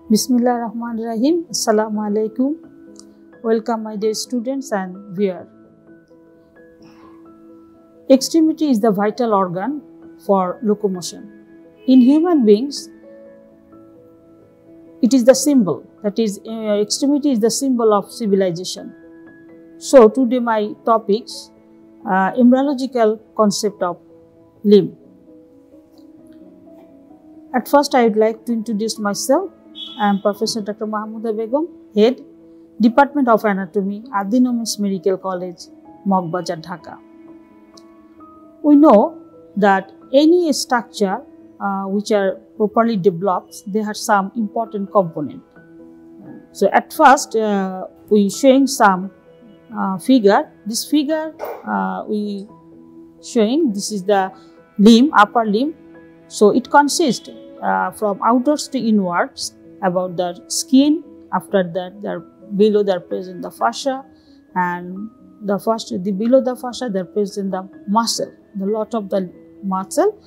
Bismillahirrahmanirrahim. Assalamu alaikum. Welcome my dear students and viewers. Extremity is the vital organ for locomotion. In human beings, it is the symbol, that is, extremity is the symbol of civilization. So today my topics, embryological concept of limb. At first I would like to introduce myself. I am Professor Dr. Mahmouda Begum, Head, Department of Anatomy, Adinomis Medical College, Mogbazar, Dhaka. We know that any structure which are properly developed, they have some important component. So at first we showing some figure. This figure we showing, this is the limb, upper limb. So it consists from outwards to inwards about the skin. After that, below there present the fascia, and below the fascia there present the muscle, the lot of the muscle,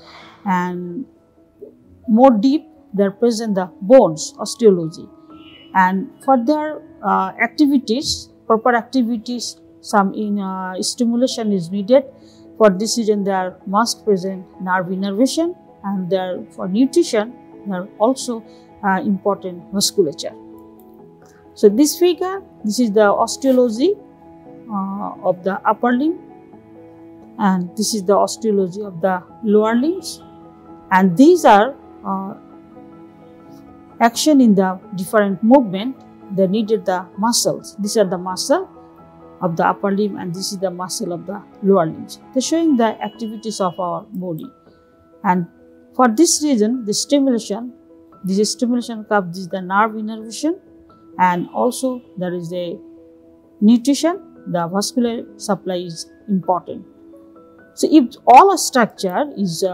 and more deep there present the bones, osteology. And for their activities, proper activities, some stimulation is needed. For this reason there must present nerve innervation, and there for nutrition there are also important musculature. So this figure, this is the osteology of the upper limb, and this is the osteology of the lower limbs, and these are action in the different movement. They needed the muscles. These are the muscle of the upper limb, and this is the muscle of the lower limbs. They're showing the activities of our body, and for this reason this stimulation comes, this is the nerve innervation, and also there is a nutrition, the vascular supply is important. So if all a structure is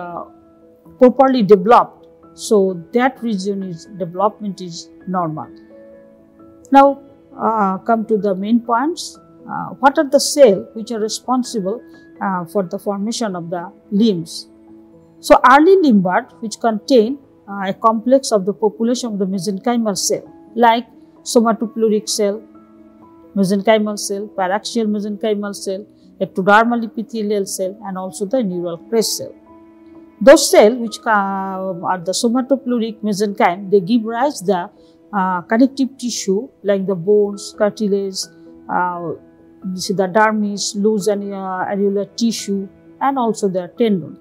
properly developed, so that region is development is normal. Now come to the main points. What are the cells which are responsible for the formation of the limbs? So early limb birth, which contain a complex of the population of the mesenchymal cell, like somatopleuric cell, mesenchymal cell, paraxial mesenchymal cell, ectodermal epithelial cell, and also the neural crest cell. Those cells which are the somatopleuric mesenchyme, they give rise the connective tissue like the bones, cartilage, this is the dermis, loose and areolar tissue, and also the tendon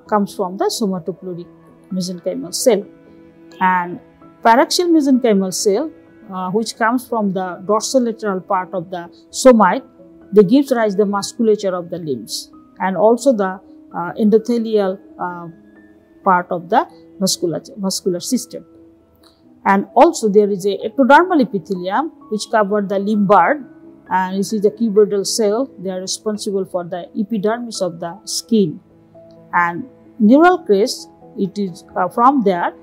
comes from the somatopleuric mesenchymal cell. And paraxial mesenchymal cell, which comes from the dorsolateral part of the somite, they gives rise the musculature of the limbs, and also the endothelial part of the vascular system. And also there is a ectodermal epithelium which cover the limb bud, and this is the cuboidal cell. They are responsible for the epidermis of the skin. And neural crest, it is from there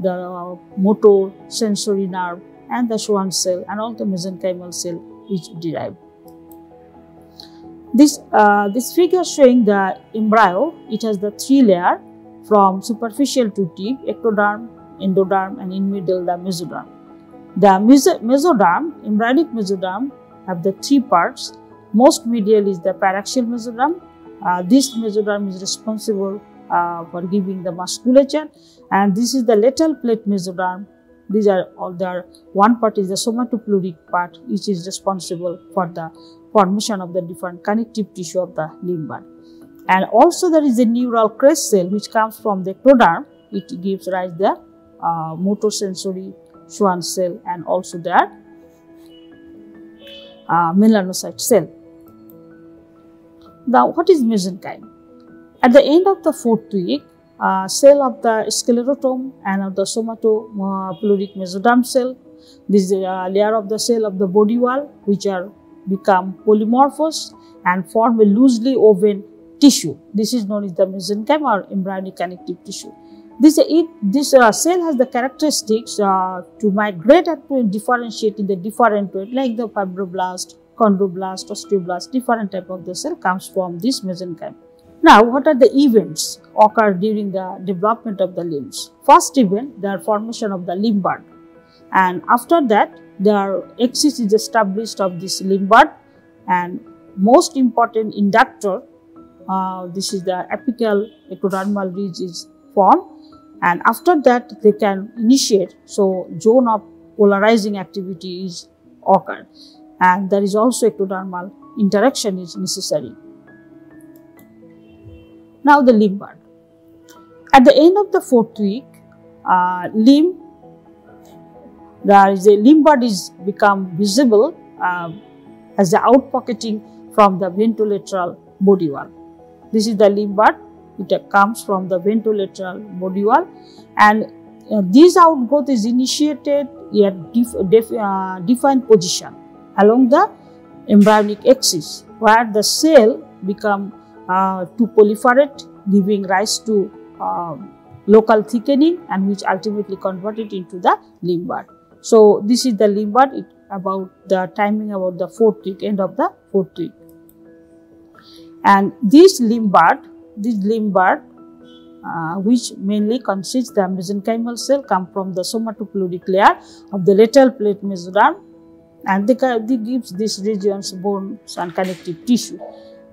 the motor, sensory nerve, and the Schwann cell, and all the mesenchymal cell is derived. This figure showing the embryo, it has the three layer from superficial to deep: ectoderm, endoderm, and in middle the mesoderm. The mesoderm, embryonic mesoderm, have the three parts. Most medial is the paraxial mesoderm. This mesoderm is responsible for giving the musculature, and this is the lateral plate mesoderm. These are all there. One part is the somatopleuric part, which is responsible for the formation of the different connective tissue of the limb bud. And also there is a neural crest cell which comes from the ectoderm. It gives rise the motor sensory Schwann cell, and also the melanocyte cell. Now, what is mesenchyme? At the end of the 4th week, cell of the sclerotome and of the somatopleuric mesoderm cell, this is a layer of the cell of the body wall which are become polymorphous and form a loosely woven tissue. This is known as the mesenchyme or embryonic connective tissue. This cell has the characteristics to migrate and to differentiate in the different way, like the fibroblast, chondroblast, osteoblast. Different type of the cell comes from this mesenchyme. Now, what are the events occur during the development of the limbs? First event, the formation of the limb bud. and after that their axis is established of this limb bud, and most important inductor, this is the apical ectodermal ridge is formed, and after that they can initiate. So zone of polarizing activity is occurred, and there is also ectodermal interaction is necessary. Now the limb bud. At the end of the 4th week, there is a limb bud is become visible as the outpocketing from the ventrolateral body wall. This is the limb bud. It comes from the ventrolateral body wall, and this outgrowth is initiated at defined position along the embryonic axis, where the cell become to proliferate, giving rise to local thickening, and which ultimately converted into the limb bud. So this is the limb bud. About the timing about the 4th week, end of the 4th week, and this limb bud, which mainly consists the mesenchymal cell, come from the somatofluidic layer of the lateral plate mesoderm, and they gives these regions bones and connective tissue,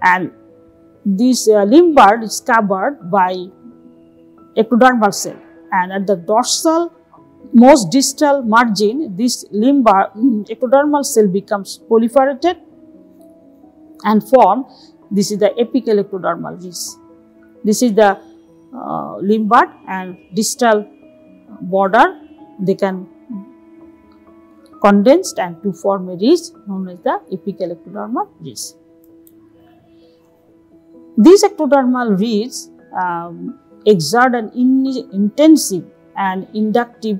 and this limb bud is covered by ectodermal cell, and at the dorsal most distal margin, this limb bud ectodermal cell becomes proliferated and form. This is the apical ectodermal ridge. This is the limb bud, and distal border they can condensed and to form a ridge known as the apical ectodermal ridge. These ectodermal ridges exert an intensive and inductive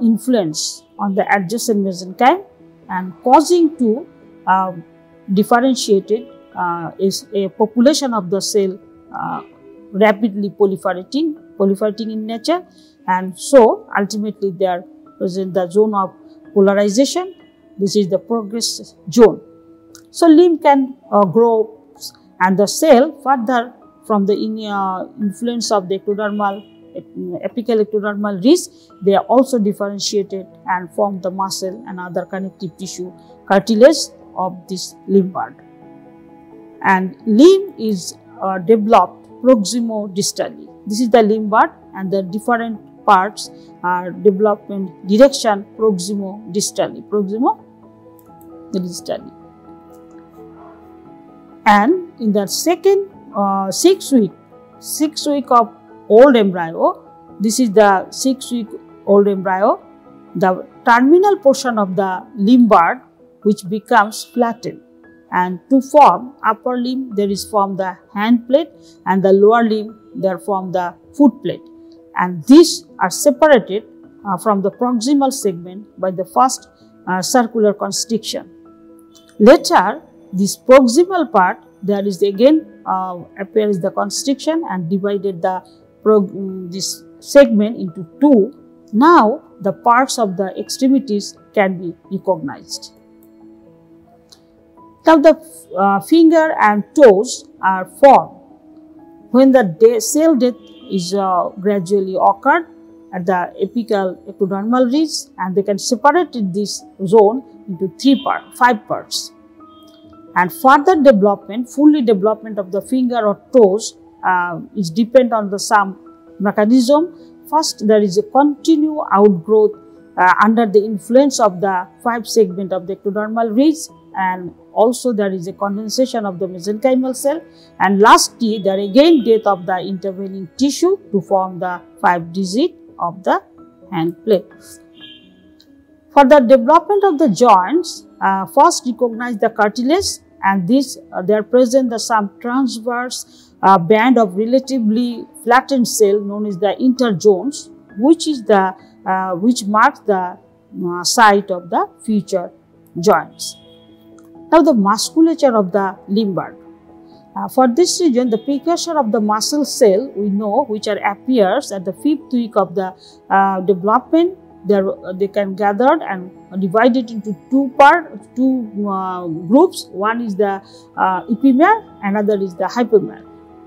influence on the adjacent mesenchyme, and causing to differentiated is a population of the cell rapidly proliferating in nature, and so ultimately they are present the zone of polarization. This is the progress zone. So limb can grow, and the cell further from the influence of the apical ectodermal ridge, they are also differentiated and form the muscle and other connective tissue cartilage of this limb bud. And limb is developed proximo-distally. This is the limb bud, and the different parts are developed in direction proximo-distally. And in the second 6th week of old embryo, this is the 6th week old embryo, the terminal portion of the limb bud which becomes flattened, and to form upper limb there is formed the hand plate, and the lower limb there form the foot plate, and these are separated from the proximal segment by the first circular constriction. Later this proximal part there is again appears the constriction and divided this segment into two. Now the parts of the extremities can be recognized. Now the finger and toes are formed when the cell death is gradually occurred at the apical ectodermal ridge, and they can separate this zone into 5 parts. And further development, fully development of the finger or toes is depend on the some mechanism. First, there is a continued outgrowth under the influence of the 5 segment of the ectodermal ridge, and also there is a condensation of the mesenchymal cell, and lastly there again death of the intervening tissue to form the 5 digit of the hand plate. For the development of the joints, first recognize the cartilage, and this there present the some transverse band of relatively flattened cell known as the interzones, which is the which marks the site of the future joints. Now the musculature of the limb bud. For this region, the precursor of the muscle cell we know, which appears at the 5th week of the development. They can gathered and divided into two groups. One is the epimere, another is the hypomere.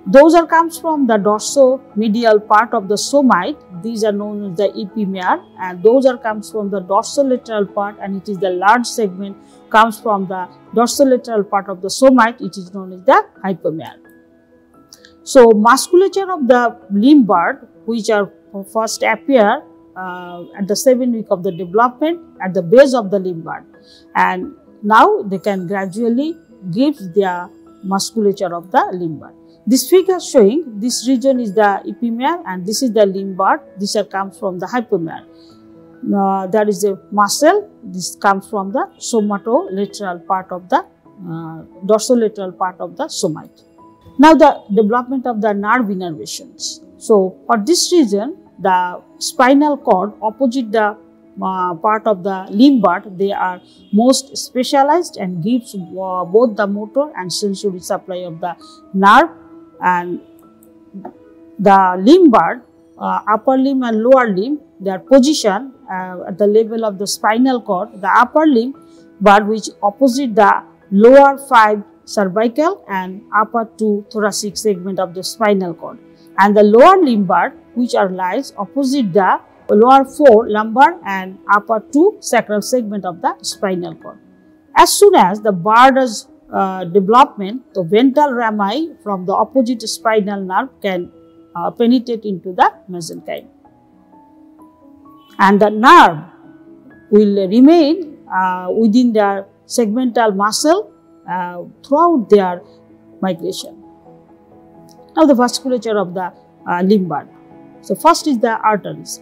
Those are comes from the dorsomedial part of the somite. These are known as the epimere, and those are comes from the dorsolateral part, and it is the large segment comes from the dorsolateral part of the somite. It is known as the hypomere. So, musculature of the limb bud, which are first appear at the 7th week of the development at the base of the limb bud, and now they can gradually give their musculature of the limb bud. This figure showing this region is the epimere and this is the limb bud. This comes from the hypomere. There is a muscle. This comes from the somatolateral part of the dorsolateral part of the somite. Now, the development of the nerve innervations. So, for this reason, the spinal cord opposite the part of the limb bud, they are most specialized and gives both the motor and sensory supply of the nerve. And the limb bud, upper limb and lower limb, their position at the level of the spinal cord, the upper limb bud which opposite the lower 5 cervical and upper 2 thoracic segment of the spinal cord, and the lower limb bud which are lies opposite the lower 4 lumbar and upper 2 sacral segment of the spinal cord. As soon as the bud is development, the ventral rami from the opposite spinal nerve can penetrate into the mesenchyme, and the nerve will remain within their segmental muscle throughout their migration. Now, the vasculature of the limb bud. So, first is the arteries.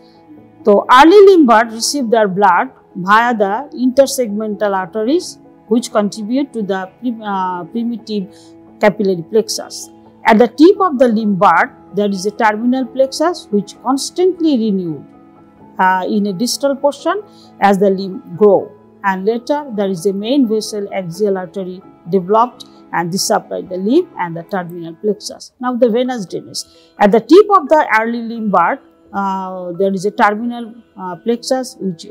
So, early limb bud receive their blood via the intersegmental arteries, which contribute to the primitive capillary plexus. At the tip of the limb bud, there is a terminal plexus which constantly renewed in a distal portion as the limb grow, and later there is a main vessel axial artery developed, and this supplies the limb and the terminal plexus. Now, the venous drainage. At the tip of the early limb bud, there is a terminal plexus which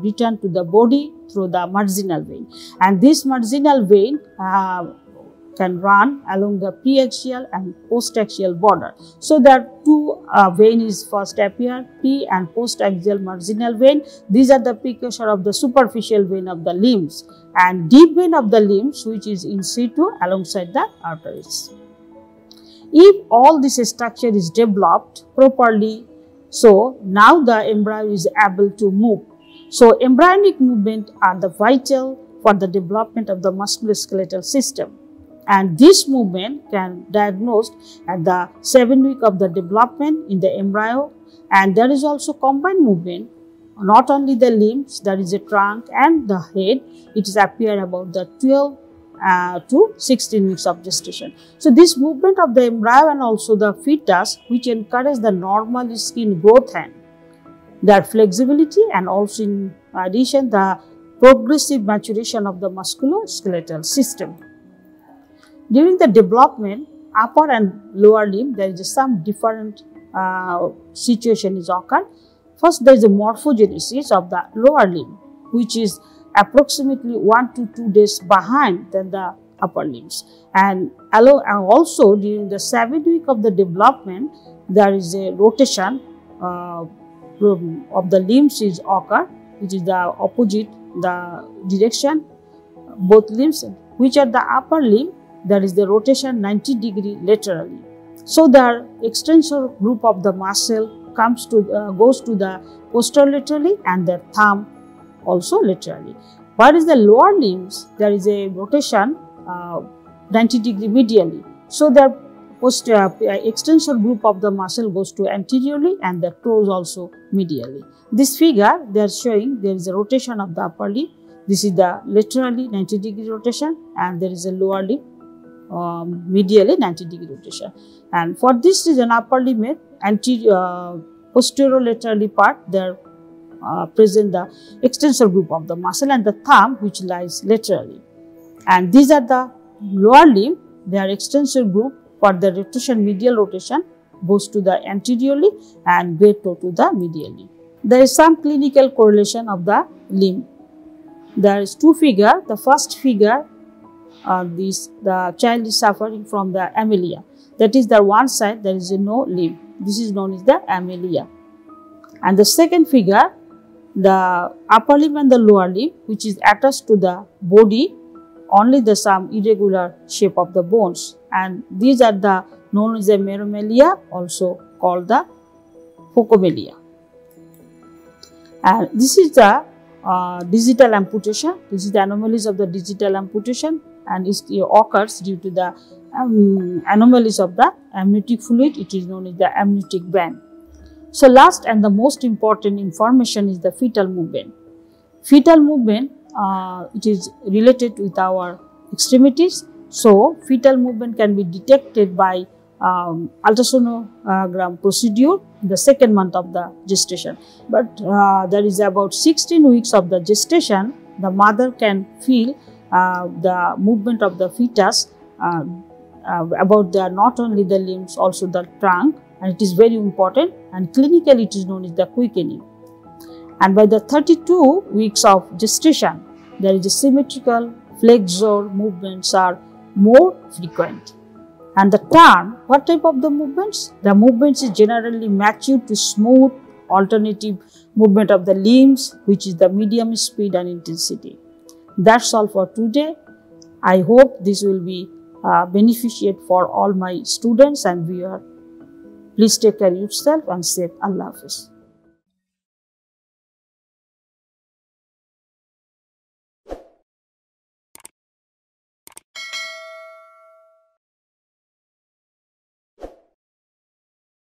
return to the body through the marginal vein, and this marginal vein can run along the preaxial and postaxial border. So, there are two veins first appear, pre and postaxial marginal vein. These are the precursor of the superficial vein of the limbs, and deep vein of the limbs which is in situ alongside the arteries. If all this structure is developed properly, so now the embryo is able to move. So, embryonic movement are the vital for the development of the musculoskeletal system, and this movement can diagnosed at the 7th week of the development in the embryo, and there is also combined movement, not only the limbs, there is a trunk and the head. It is appear about the 12 to 16 weeks of gestation. So, this movement of the embryo and also the fetus which encourage the normal skin growth and their flexibility, and also in addition the progressive maturation of the musculoskeletal system. During the development, upper and lower limb, there is some different situation is occurred. First, there is a morphogenesis of the lower limb, which is approximately 1 to 2 days behind than the upper limbs. And also during the 7th week of the development, there is a rotation of the limbs is occur, which is the opposite the direction, both limbs, which are the upper limb, there is the rotation 90 degree laterally. So, the extensor group of the muscle comes to goes to the posterolaterally and the thumb also laterally. Whereas the lower limbs, there is a rotation 90 degree medially. So, the extensor group of the muscle goes to anteriorly and the toes also medially. This figure they are showing there is a rotation of the upper limb. This is the laterally 90 degree rotation, and there is a lower limb medially 90 degree rotation. And for this reason, upper limb posterolaterally part there present the extensor group of the muscle and the thumb which lies laterally. And these are the lower limb, their extensor group for the rotation, medial rotation goes to the anteriorly and great toe to the medially. There is some clinical correlation of the limb. There is two figures. The first figure, the child is suffering from the amelia. The that is the one side there is no limb. This is known as the amelia. And the second figure, the upper limb and the lower limb, which is attached to the body, only the some irregular shape of the bones, and these are the known as the meromelia, also called the phocomelia. And this is the digital amputation. This is the anomalies of the digital amputation, and it occurs due to the anomalies of the amniotic fluid. It is known as the amniotic band. So last and the most important information is the fetal movement. Fetal movement, it is related with our extremities. So fetal movement can be detected by ultrasonogram procedure in the second month of the gestation. But there is about 16 weeks of the gestation, the mother can feel the movement of the fetus about the not only the limbs, also the trunk, and it is very important, and clinically it is known as the quickening. And by the 32 weeks of gestation, there is a symmetrical flexor movements are more frequent. And the term, what type of the movements? The movements is generally matched to smooth alternative movement of the limbs, which is the medium speed and intensity. That's all for today. I hope this will be beneficial for all my students and viewers. Please take care of yourself and safe. Allah Hafiz.